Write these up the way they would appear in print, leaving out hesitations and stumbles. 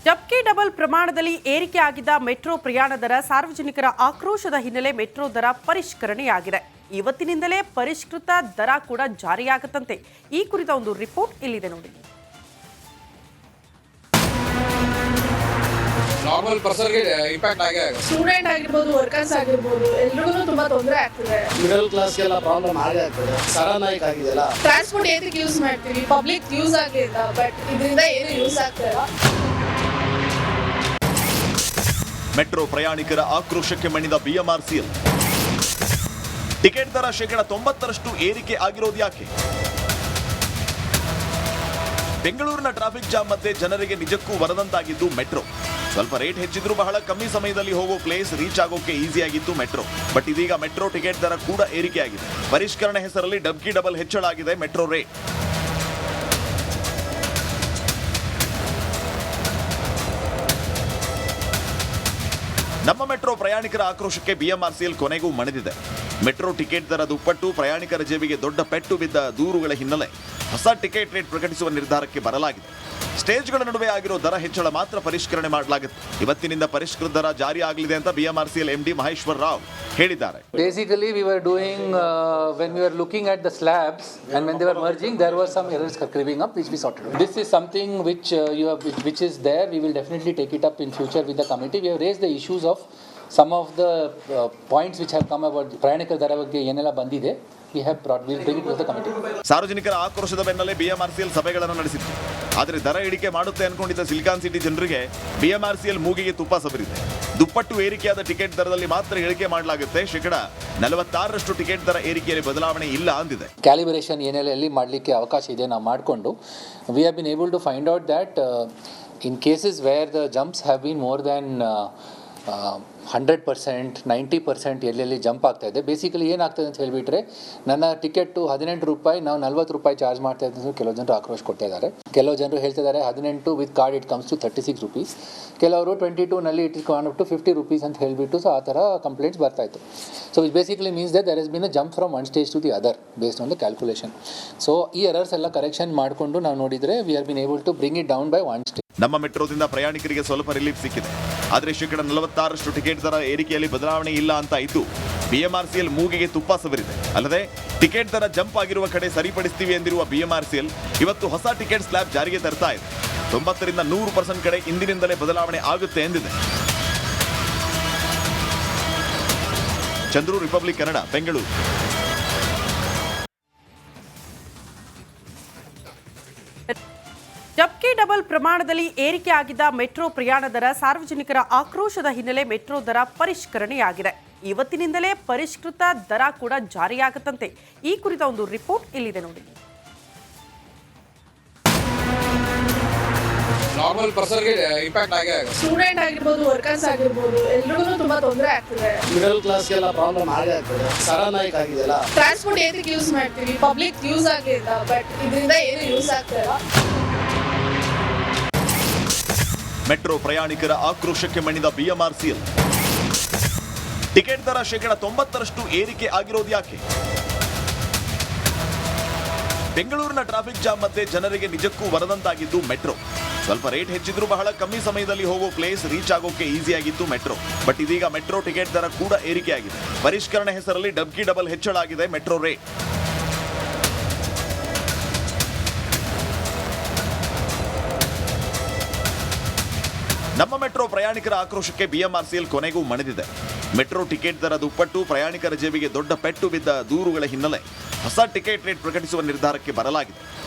ಡಬ್ಕಿ double ಪ್ರಮಾಣದಲ್ಲಿ ಏರಿಕೆ ಆಗಿದ್ದ ಮೆಟ್ರೋ ಪ್ರಯಾಣ ದರ ಸಾರ್ವಜನಿಕರ ಆಕ್ರೋಶದ ಹಿನ್ನೆಲೆ ಮೆಟ್ರೋ ದರ ಪರಿಷ್ಕರಣೆಯಾಗಿದೆ. ಇವತ್ತಿನಿಂದಲೇ ಪರಿಷ್ಕೃತ ದರ ಕೂಡ ಜಾರಿಯಾಗುತ್ತಂತೆ. ಈ ಕುರಿತ ಒಂದು ರಿಪೋರ್ಟ್ ಇಲ್ಲಿದೆ ನೋಡಿ. ನಾರ್ಮಲ್ ಪರ್ಸನ್ಗೆ ಇಂಪ್ಯಾಕ್ಟ್ ಆಗೇ ಆಗುತ್ತೆ. ಸ್ಟೂಡೆಂಟ್ ಆಗಿರ್ಬೋದು, ವರ್ಕರ್ಸ್ ಆಗಿರ್ಬೋದು, ಎಲ್ರಿಗೂ ತುಂಬಾ ತೊಂದರೆ ಆಗ್ತಿದೆ. ಮಿಡಲ್ ಕ್ಲಾಸ್ಗೆಲ್ಲ ಪ್ರಾಬ್ಲಮ್ ಆಗೇ ಆಗ್ತದೆ. ಸಡನ್ನಾಗಿ ಆಗಿದೆಯಲ್ಲ. ಟ್ರಾನ್ಸ್ಪೋರ್ಟ್ ಏತಕ್ಕೆ ಯೂಸ್ ಮಾಡ್ತೀವಿ, ಪಬ್ಲಿಕ್ ಯೂಸ್ ಆಗಿಲ್ಲ, ಬಟ್ ಇದರಿಂದ ಏನು ಯೂಸ್ ಆಗ್ತಿಲ್ಲ. ಮೆಟ್ರೋ ಪ್ರಯಾಣಿಕರ ಆಕ್ರೋಶಕ್ಕೆ ಮಣಿದ ಬಿಎಂಆರ್ಸಿಎಲ್. ಟಿಕೆಟ್ ದರ 90% ಏರಿಕೆ ಆಗಿರೋದು ಯಾಕೆ? ಬೆಂಗಳೂರಿನ ಟ್ರಾಫಿಕ್ ಜಾಮ್ ಮಧ್ಯೆ ಜನರಿಗೆ ನಿಜಕ್ಕೂ ವರದಂತಾಗಿದ್ದು ಮೆಟ್ರೋ. ಸ್ವಲ್ಪ ರೇಟ್ ಹೆಚ್ಚಿದ್ರೂ ಬಹಳ ಕಮ್ಮಿ ಸಮಯದಲ್ಲಿ ಹೋಗೋ ಪ್ಲೇಸ್ ರೀಚ್ ಆಗೋಕೆ ಈಸಿ ಆಗಿತ್ತು ಮೆಟ್ರೋ. ಬಟ್ ಇದೀಗ ಮೆಟ್ರೋ ಟಿಕೆಟ್ ದರ ಕೂಡ ಏರಿಕೆ ಆಗಿದೆ. ಪರಿಷ್ಕರಣೆ ಹೆಸರಲ್ಲಿ ಡಬ್ಕಿ ಡಬಲ್ ಹೆಚ್ಚಳ ಆಗಿದೆ ಮೆಟ್ರೋ ರೇಟ್. ನಮ್ಮ ಮೆಟ್ರೋ ಪ್ರಯಾಣಿಕರ ಆಕ್ರೋಶಕ್ಕೆ ಬಿಎಂಆರ್ಸಿಎಲ್ ಕೊನೆಗೂ ಮಣಿದಿದೆ. ಮೆಟ್ರೋ ಟಿಕೆಟ್ ದರ ದುಪ್ಪಟ್ಟು ಪ್ರಯಾಣಿಕರ ಜೇಬಿಗೆ ದೊಡ್ಡ ಪೆಟ್ಟು ಬಿದ್ದ ದೂರುಗಳ ಹಿನ್ನೆಲೆ ಹೊಸ ಟಿಕೆಟ್ ರೇಟ್ ಪ್ರಕಟಿಸುವ ನಿರ್ಧಾರಕ್ಕೆ ಬರಲಾಗಿದೆ. ಸ್ಟೇಜ್ಗಳ ನಡುವೆ ಆಗಿರೋ ದರ ಹೆಚ್ಚಳ ಮಾತ್ರ ಪರಿಷ್ಕರಣೆ ಮಾಡಲಾಗುತ್ತೆ. ಇವತ್ತಿನಿಂದ ಪರಿಷ್ಕೃತ ದರ ಜಾರಿ ಆಗಲಿದೆ ಅಂತ ಬಿಎಂಆರ್ಸಿಎಲ್ ಎಂಡಿ ಮಹೇಶ್ವರ್ ರಾವ್ ಹೇಳಿದ್ದಾರೆ. Basically, we were doing when we were looking at the slabs and when they were merging, there were some errors creeping up, which we sorted out. This is something which which is there. We will definitely take it up in future with the committee. We have raised the issues of some of the points which have come about ಪ್ರಯಾಣಿಕರ ದರ ಬಗ್ಗೆ ಏನೆಲ್ಲ ಬಂದಿದೆ. We'll bring it to the committee. ಸಾರ್ವಜನಿಕರ ಆಕ್ರೋಶದ ಬೆನ್ನಲ್ಲೇ BMRCL ಸಭೆಗಳನ್ನು ನಡೆಸಿತ್ತು. ಆದರೆ ದರ ಇಳಿಕೆ ಮಾಡುತ್ತೆ ಅನ್ಕೊಂಡಿದ್ದ ಸಿಲಿಕಾನ್ ಸಿಟಿ ಜನರಿಗೆ ಬಿಎಂಆರ್ಸಿಎಲ್ ಮೂಗಿಗೆ ತುಪ್ಪ ಸವರಿದೆ. ದುಪ್ಪಟ್ಟು ಏರಿಕೆಯಾದ ಟಿಕೆಟ್ ದರದಲ್ಲಿ ಮಾತ್ರ ಇಳಿಕೆ ಮಾಡಲಾಗುತ್ತೆ. 46% ಟಿಕೆಟ್ ದರ ಏರಿಕೆಯಲ್ಲಿ ಬದಲಾವಣೆ ಇಲ್ಲ ಅಂದಿದೆ. ಕ್ಯಾಲಿಬ್ರೇಷನ್ ಏನೆಲ್ಲ ಎಲ್ಲಿ ಮಾಡಲಿಕ್ಕೆ ಅವಕಾಶ ಇದೆ ನಾವು ಮಾಡಿಕೊಂಡು we have been able to find out that in cases where the jumps have been more than 100%, 90% ಎಲ್ಲೆಲ್ಲಿ ಜಂಪ್ ಆಗ್ತಾ ಇದೆ. ಬೇಸಿಕಲಿ ಏನಾಗ್ತದೆ ಅಂತ ಹೇಳಿಬಿಟ್ರೆ, ನನ್ನ ಟಿಕೆಟು 18 ರೂಪಾಯಿ, ನಾವು 40 ರೂಪಾಯಿ ಚಾರ್ಜ್ ಮಾಡ್ತಾ ಇದ್ದು ಕೆಲವು ಜನರು ಆಕ್ರೋಶ ಕೊಟ್ಟಿದ್ದಾರೆ. ಕೆಲವು ಜನರು ಹೇಳ್ತಿದ್ದಾರೆ 18 with card it comes to 36 rupees. ಕೆಲವರು 22ನಲ್ಲಿ it is gone up to 50 rupees ಅಂತ ಹೇಳಿಬಿಟ್ಟು ಸೊ ಆ ಥರ ಕಂಪ್ಲೇಂಟ್ಸ್ ಬರ್ತಾ ಇತ್ತು. So it basically means that there has been a jump from one stage to the other based on the calculation. So ಈ errors ಎಲ್ಲ ಕರೆಕ್ಷನ್ ಮಾಡಿಕೊಂಡು ನಾವು ನೋಡಿದರೆ we are been able to bring it down by one stage. ನಮ್ಮ ಮೆಟ್ರೋದಿಂದ ಪ್ರಯಾಣಿಕರಿಗೆ ಸ್ವಲ್ಪ relief ಸಿಕ್ಕಿದೆ. ಆದರೆ 46% ಟಿಕೆಟ್ ದರ ಏರಿಕೆಯಲ್ಲಿ ಬದಲಾವಣೆ ಇಲ್ಲ ಅಂತ ಇದ್ದು ಬಿಎಂಆರ್ಸಿಎಲ್ ಮೂಗಿಗೆ ತುಪ್ಪ ಸವರಿದೆ. ಅಲ್ಲದೆ ಟಿಕೆಟ್ ದರ ಜಂಪ್ ಆಗಿರುವ ಕಡೆ ಸರಿಪಡಿಸ್ತೀವಿ ಎಂದಿರುವ ಬಿಎಂಆರ್ಸಿಎಲ್ ಇವತ್ತು ಹೊಸ ಟಿಕೆಟ್ ಸ್ಲ್ಯಾಬ್ ಜಾರಿಗೆ ತರ್ತಾ ಇದೆ. 90ರಿಂದ 100% ಕಡೆ ಇಂದಿನಿಂದಲೇ ಬದಲಾವಣೆ ಆಗುತ್ತೆ ಎಂದಿದೆ. ಚಂದ್ರು, ರಿಪಬ್ಲಿಕ್ ಕನ್ನಡ, ಬೆಂಗಳೂರು. ಡಬ್ಕಿ ಡಬಲ್ ಪ್ರಮಾಣದಲ್ಲಿ ಏರಿಕೆ ಆಗಿದ್ದ ಮೆಟ್ರೋ ಪ್ರಯಾಣ ದರ ಸಾರ್ವಜನಿಕರ ಆಕ್ರೋಶದ ಹಿನ್ನೆಲೆ ಮೆಟ್ರೋ ದರ ಪರಿಷ್ಕರಣೆಯಾಗಿದೆ. ಇವತ್ತಿನಿಂದಲೇ ಪರಿಷ್ಕೃತ ದರ ಕೂಡ ಜಾರಿಯಾಗುತ್ತಂತೆ. ಈ ಕುರಿತ ಒಂದು ರಿಪೋರ್ಟ್ ಇಲ್ಲಿದೆ ನೋಡಿ. ನಾರ್ಮಲ್ ಪರ್ಸನ್ಗೆ ಇಂಪ್ಯಾಕ್ಟ್ ಆಗೇ ಆಗುತ್ತೆ. ಸ್ಟೂಡೆಂಟ್ ಆಗಿರ್ಬೋದು, ವರ್ಕರ್ಸ್ ಆಗಿರ್ಬೋದು, ಎಲ್ರಿಗೂ ತುಂಬಾ ತೊಂದರೆ ಆಗ್ತಿದೆ. ಮಿಡಲ್ ಕ್ಲಾಸ್ಗೆಲ್ಲ ಪ್ರಾಬ್ಲಮ್ ಆಗೇ ಆಗ್ತದೆ. ಸಡನ್ನಾಗಿ ಆಗಿದೆಯಲ್ಲ. ಟ್ರಾನ್ಸ್ಪೋರ್ಟ್ ಏತಕ್ಕೆ ಯೂಸ್ ಮಾಡ್ತೀವಿ, ಪಬ್ಲಿಕ್ ಯೂಸ್ ಆಗಿಲ್ಲ, ಬಟ್ ಇದರಿಂದ ಏನು ಯೂಸ್ ಆಗ್ತಿಲ್ಲ. ಮೆಟ್ರೋ ಪ್ರಯಾಣಿಕರ ಆಕ್ರೋಶಕ್ಕೆ ಮಣಿದ ಬಿಎಂಆರ್ಸಿಎಲ್. ಟಿಕೆಟ್ ದರ 90% ಏರಿಕೆ ಆಗಿರೋದು ಯಾಕೆ? ಬೆಂಗಳೂರಿನ ಟ್ರಾಫಿಕ್ ಜಾಮ್ ಮಧ್ಯೆ ಜನರಿಗೆ ನಿಜಕ್ಕೂ ವರದಂತಾಗಿದ್ದು ಮೆಟ್ರೋ. ಸ್ವಲ್ಪ ರೇಟ್ ಹೆಚ್ಚಿದ್ರೂ ಬಹಳ ಕಮ್ಮಿ ಸಮಯದಲ್ಲಿ ಹೋಗೋ ಪ್ಲೇಸ್ ರೀಚ್ ಆಗೋಕೆ ಈಸಿ ಆಗಿತ್ತು ಮೆಟ್ರೋ. ಬಟ್ ಇದೀಗ ಮೆಟ್ರೋ ಟಿಕೆಟ್ ದರ ಕೂಡ ಏರಿಕೆ ಆಗಿದೆ. ಪರಿಷ್ಕರಣೆ ಹೆಸರಲ್ಲಿ ಡಬ್ಕಿ ಡಬಲ್ ಹೆಚ್ಚಳ ಆಗಿದೆ ಮೆಟ್ರೋ ರೇಟ್. ನಮ್ಮ ಮೆಟ್ರೋ ಪ್ರಯಾಣಿಕರ ಆಕ್ರೋಶಕ್ಕೆ ಬಿಎಂಆರ್ಸಿಎಲ್ ಕೊನೆಗೂ ಮಣಿದಿದೆ. ಮೆಟ್ರೋ ಟಿಕೆಟ್ ದರ ದುಪ್ಪಟ್ಟು ಪ್ರಯಾಣಿಕರ ಜೇಬಿಗೆ ದೊಡ್ಡ ಪೆಟ್ಟು ಬಿದ್ದ ದೂರುಗಳ ಹಿನ್ನೆಲೆ ಹೊಸ ಟಿಕೆಟ್ ರೇಟ್ ಪ್ರಕಟಿಸುವ ನಿರ್ಧಾರಕ್ಕೆ ಬರಲಾಗಿದೆ.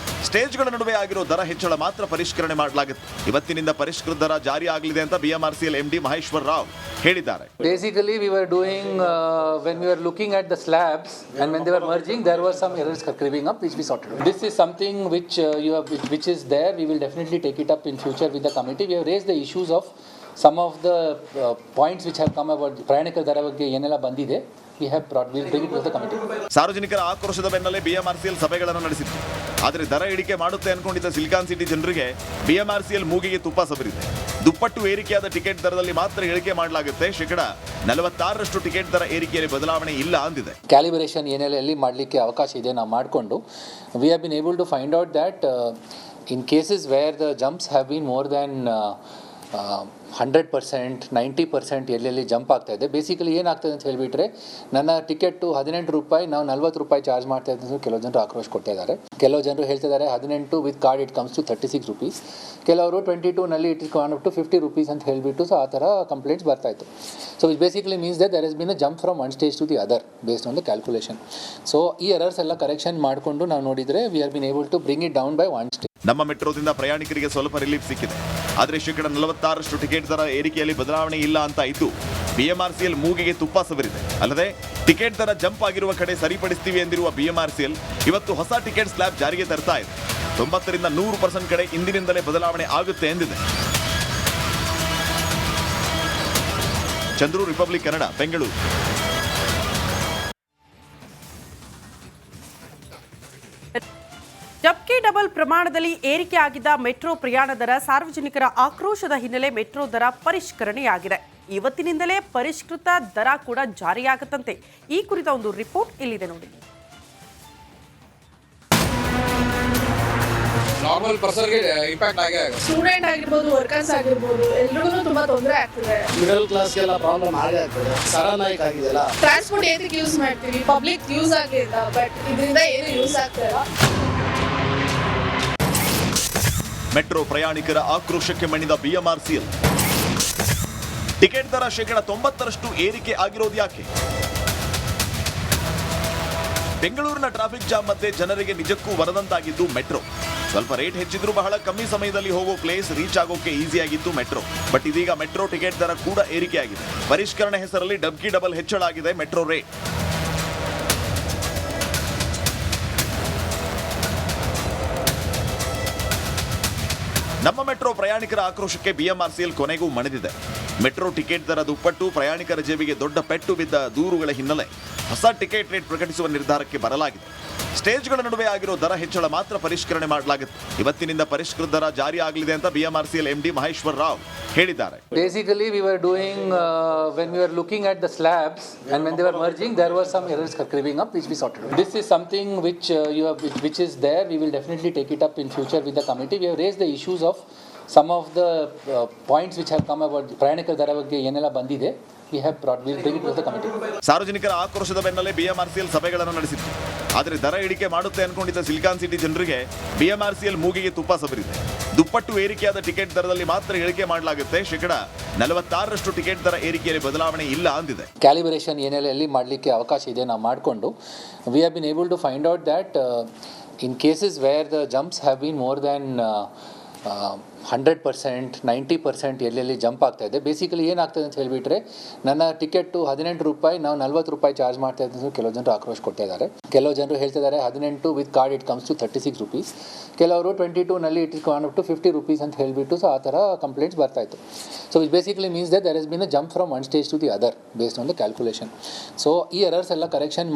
ಸ್ಟೇಜ್ಗಳ ನಡುವೆ ಆಗಿರೋ ದರ ಹೆಚ್ಚಳ ಮಾತ್ರ ಪರಿಷ್ಕರಣೆ ಮಾಡಲಾಗುತ್ತೆ. ಇವತ್ತಿನಿಂದ ಪರಿಷ್ಕೃತ ದರ ಜಾರಿ ಆಗಲಿದೆ ಅಂತ ಬಿಎಂಆರ್ಸಿಎಲ್ ಎಂಡಿ ಮಹೇಶ್ವರ್ ರಾವ್ ಹೇಳಿದ್ದಾರೆ. Basically, we were doing when we were looking at the slabs and when they were merging, there were some errors creeping up, which we sorted out. This is something which which is there. We will definitely take it up in future with the committee. We have raised the issues of some of the points which have come about ಪ್ರಯಾಣಿಕರ ದರ ಬಗ್ಗೆ ಏನೆಲ್ಲ ಬಂದಿದೆ. We'll bring it to the committee. ಸಾರ್ವಜನಿಕರ ಆಕ್ರೋಶದ ಬೆನ್ನಲ್ಲೇ BMRCL ಸಭೆಗಳನ್ನು ನಡೆಸಿತ್ತು. ಆದರೆ ದರ ಇಳಿಕೆ ಮಾಡುತ್ತೆ ಅನ್ಕೊಂಡಿದ್ದ ಸಿಲಿಕಾನ್ ಸಿಟಿ ಜನರಿಗೆ ಬಿಎಂಆರ್ಸಿಎಲ್ ಮೂಗಿಗೆ ತುಪ್ಪ ಸವರಿದೆ. ದುಪ್ಪಟ್ಟು ಏರಿಕೆಯಾದ ಟಿಕೆಟ್ ದರದಲ್ಲಿ ಮಾತ್ರ ಇಳಿಕೆ ಮಾಡಲಾಗುತ್ತೆ. 46% ಟಿಕೆಟ್ ದರ ಏರಿಕೆಯಲ್ಲಿ ಬದಲಾವಣೆ ಇಲ್ಲ ಅಂದಿದೆ. ಕ್ಯಾಲಿಬ್ರೇಷನ್ ಏನೆಲ್ಲ ಎಲ್ಲಿ ಮಾಡಲಿಕ್ಕೆ ಅವಕಾಶ ಇದೆ ನಾವು ಮಾಡಿಕೊಂಡು we have been able to find out that in cases where the jumps have been more than 100% 90% ಎಲ್ಲೆಲ್ಲಿ ಜಂಪ್ ಆಗ್ತಾ ಇದೆ. ಬೇಸಿಕಲಿ ಏನಾಗ್ತದೆ ಅಂತ ಹೇಳಿಬಿಟ್ರೆ ನನ್ನ ಟಿಕೆಟು 18 ರೂಪಾಯಿ ನಾವು 40 ರೂಪಾಯಿ ಚಾರ್ಜ್ ಮಾಡ್ತಾ ಇದ್ದು ಕೆಲವು ಜನರು ಆಕ್ರೋಶ ಕೊಟ್ಟಿದ್ದಾರೆ. ಕೆಲವು ಜನರು ಹೇಳ್ತಿದ್ದಾರೆ 18 with card it comes to 36 rupees, ಕೆಲವರು 22ನಲ್ಲಿ it is gone up to 50 rupees ಅಂತ ಹೇಳಿಬಿಟ್ಟು ಸೊ ಆ ಥರ ಕಂಪ್ಲೇಂಟ್ಸ್ ಬರ್ತಾ ಇತ್ತು. So which basically means that there has been a jump from one stage to the other based on the calculation. So ಈ errors ಎಲ್ಲ ಕರೆಕ್ಷನ್ ಮಾಡಿಕೊಂಡು ನಾವು ನೋಡಿದರೆ we are been able to bring it down by one stage. ನಮ್ಮ ಮೆಟ್ರೋದಿಂದ ಪ್ರಯಾಣಿಕರಿಗೆ ಸ್ವಲ್ಪ relief ಸಿಕ್ಕಿದೆ. ಆದರೆ ಶೇಕಡ 46ರಷ್ಟು ಟಿಕೆಟ್ ದರ ಏರಿಕೆಯಲ್ಲಿ ಬದಲಾವಣೆ ಇಲ್ಲ ಅಂತ ಇದ್ದು ಬಿಎಂಆರ್ಸಿಎಲ್ ಮೂಗಿಗೆ ತುಪ್ಪ ಸವರಿದೆ. ಅಲ್ಲದೆ ಟಿಕೆಟ್ ದರ ಜಂಪ್ ಆಗಿರುವ ಕಡೆ ಸರಿಪಡಿಸ್ತೀವಿ ಎಂದಿರುವ ಬಿಎಂಆರ್ಸಿಎಲ್ ಇವತ್ತು ಹೊಸ ಟಿಕೆಟ್ ಸ್ಲ್ಯಾಬ್ ಜಾರಿಗೆ ತರ್ತಾ ಇದೆ. 90ರಿಂದ 100% ಕಡೆ ಇಂದಿನಿಂದಲೇ ಬದಲಾವಣೆ ಆಗುತ್ತೆ ಎಂದಿದೆ. ಚಂದ್ರು, ರಿಪಬ್ಲಿಕ್ ಕನ್ನಡ, ಬೆಂಗಳೂರು. ಜಬ್ಕಿ ಡಬಲ್ ಪ್ರಮಾಣದಲ್ಲಿ ಏರಿಕೆ ಆಗಿದ್ದ ಮೆಟ್ರೋ ಪ್ರಯಾಣ ದರ ಸಾರ್ವಜನಿಕರ ಆಕ್ರೋಶದ ಹಿನ್ನೆಲೆ ಮೆಟ್ರೋ ದರ ಪರಿಷ್ಕರಣೆಯಾಗಿದೆ. ಇವತ್ತಿನಿಂದಲೇ ಪರಿಷ್ಕೃತ ದರ ಕೂಡ ಜಾರಿಯಾಗುತ್ತಂತೆ. ಈ ಕುರಿತ ಒಂದು ರಿಪೋರ್ಟ್ ಇಲ್ಲಿದೆ ನೋಡಿ. ನಾರ್ಮಲ್ ಪರ್ಸನ್ಗೆ ಇಂಪ್ಯಾಕ್ಟ್ ಆಗೇ ಆಗುತ್ತೆ. ಸ್ಟೂಡೆಂಟ್ ಆಗಿರ್ಬೋದು, ವರ್ಕರ್ಸ್ ಆಗಿರ್ಬೋದು, ಎಲ್ರಿಗೂ ತುಂಬಾ ತೊಂದರೆ ಆಗ್ತಿದೆ. ಮಿಡಲ್ ಕ್ಲಾಸ್ಗೆಲ್ಲ ಪ್ರಾಬ್ಲಮ್ ಆಗೇ ಆಗ್ತದೆ. ಸಡನ್ ಆಗಿ ಆಗಿದೆಯಲ್ಲ. ಟ್ರಾನ್ಸ್ಪೋರ್ಟ್ ಏತಕ್ಕೆ ಯೂಸ್ ಮಾಡ್ತೀವಿ, ಪಬ್ಲಿಕ್ ಯೂಸ್ ಆಗಲಿಲ್ಲ, ಬಟ್ ಇದರಿಂದ ಏನು ಯೂಸ್ ಆಗ್ತಾ ಇಲ್ಲ. ಮೆಟ್ರೋ ಪ್ರಯಾಣಿಕರ ಆಕ್ರೋಶಕ್ಕೆ ಮಣಿದ ಬಿಎಂಆರ್ಸಿಎಲ್. ಟಿಕೆಟ್ ದರ ಶೇಕಡ 90ರಷ್ಟು ಏರಿಕೆ ಆಗಿರೋದು ಯಾಕೆ? ಬೆಂಗಳೂರಿನ ಟ್ರಾಫಿಕ್ ಜಾಮ್ ಮಧ್ಯೆ ಜನರಿಗೆ ನಿಜಕ್ಕೂ ವರದಂತಾಗಿದ್ದು ಮೆಟ್ರೋ. ಸ್ವಲ್ಪ ರೇಟ್ ಹೆಚ್ಚಿದ್ರೂ ಬಹಳ ಕಮ್ಮಿ ಸಮಯದಲ್ಲಿ ಹೋಗೋ ಪ್ಲೇಸ್ ರೀಚ್ ಆಗೋಕೆ ಈಸಿ ಆಗಿತ್ತು ಮೆಟ್ರೋ. ಬಟ್ ಇದೀಗ ಮೆಟ್ರೋ ಟಿಕೆಟ್ ದರ ಕೂಡ ಏರಿಕೆ ಆಗಿದೆ. ಪರಿಷ್ಕರಣೆ ಹೆಸರಲ್ಲಿ ಡಬ್ಕಿ ಡಬಲ್ ಹೆಚ್ಚಳ ಆಗಿದೆ ಮೆಟ್ರೋ ರೇಟ್. ನಮ್ಮ ಮೆಟ್ರೋ ಪ್ರಯಾಣಿಕರ ಆಕ್ರೋಶಕ್ಕೆ ಬಿಎಂಆರ್ಸಿಎಲ್ ಕೊನೆಗೂ ಮಣಿದಿದೆ. ಮೆಟ್ರೋ ಟಿಕೆಟ್ ದರ ದುಪ್ಪಟ್ಟು ಪ್ರಯಾಣಿಕರ ಜೇಬಿಗೆ ದೊಡ್ಡ ಪೆಟ್ಟು ಬಿದ್ದ ದೂರುಗಳ ಹಿನ್ನೆಲೆ ಹೊಸ ಟಿಕೆಟ್ ರೇಟ್ ಪ್ರಕಟಿಸುವ ನಿರ್ಧಾರಕ್ಕೆ ಬರಲಾಗಿದೆ. ಸ್ಟೇಜ್ಗಳ ನಡುವೆ ಆಗಿರೋ ದರ ಹೆಚ್ಚಳ ಮಾತ್ರ ಪರಿಷ್ಕರಣೆ ಮಾಡಲಾಗುತ್ತೆ. ಇವತ್ತಿನಿಂದ ಪರಿಷ್ಕೃತ ದರ ಜಾರಿ ಆಗಲಿದೆ ಅಂತ ಬಿಎಂಆರ್ಸಿಎಲ್ ಎಂಡಿ ಮಹೇಶ್ವರ್ ರಾವ್ ಹೇಳಿದ್ದಾರೆ. Basically, we were doing when we were looking at the slabs and when they were merging, there were some errors creeping up, which we sorted out. This is something which which is there. We will definitely take it up in future with the committee. We have raised the issues of some of the points which have come about ಪ್ರಯಾಣಿಕರ ದರ ಬಗ್ಗೆ ಏನೆಲ್ಲ ಬಂದಿದೆ. We'll bring it to the committee. ಸಾರ್ವಜನಿಕರ ಆಕ್ರೋಶದ ಬೆನ್ನಲ್ಲೇ BMRCL ಸಭೆಗಳನ್ನು ನಡೆಸಿತ್ತು. ಆದರೆ ದರ ಇಳಿಕೆ ಮಾಡುತ್ತೆ ಅನ್ಕೊಂಡಿದ್ದ ಸಿಲಿಕಾನ್ ಸಿಟಿ ಜನರಿಗೆ ಬಿಎಂಆರ್ಸಿಎಲ್ ಮೂಗಿಗೆ ತುಪ್ಪ ಸವರಿದೆ. ದುಪ್ಪಟ್ಟು ಏರಿಕೆಯಾದ ಟಿಕೆಟ್ ದರದಲ್ಲಿ ಮಾತ್ರ ಇಳಿಕೆ ಮಾಡಲಾಗುತ್ತೆ. ಶೇಕಡ 46ರಷ್ಟು ಟಿಕೆಟ್ ದರ ಏರಿಕೆಯಲ್ಲಿ ಬದಲಾವಣೆ ಇಲ್ಲ ಅಂದಿದೆ. ಕ್ಯಾಲಿಬ್ರೇಷನ್ ಏನೆಲ್ಲ ಎಲ್ಲಿ ಮಾಡಲಿಕ್ಕೆ ಅವಕಾಶ ಇದೆ ನಾವು ಮಾಡಿಕೊಂಡು we have been able to find out that in cases where the jumps have been more than 100% 90% ಎಲ್ಲೆಲ್ಲಿ ಜಂಪ್ ಆಗ್ತಾ ಇದೆ. ಬೇಸಿಕಲಿ ಏನಾಗ್ತದೆ ಅಂತ ಹೇಳಿಬಿಟ್ರೆ ನನ್ನ ಟಿಕೆಟು 18 ರೂಪಾಯಿ ನಾವು 40 ರೂಪಾಯಿ ಚಾರ್ಜ್ ಮಾಡ್ತಾ ಇದ್ದು ಕೆಲವು ಜನರು ಆಕ್ರೋಶ ಕೊಟ್ಟಿದ್ದಾರೆ. ಕೆಲವು ಜನರು ಹೇಳ್ತಿದ್ದಾರೆ 18 with card it comes to 36 rupees, ಕೆಲವರು 22ನಲ್ಲಿ it is gone up to 50 rupees ಅಂತ ಹೇಳಿಬಿಟ್ಟು ಸೊ ಆ ಥರ ಕಂಪ್ಲೇಂಟ್ಸ್ ಬರ್ತಾ ಇತ್ತು. So which basically means that there has been a jump from one stage to the other based on the calculation. So ಈ errors ಎಲ್ಲ ಕರೆಕ್ಷನ್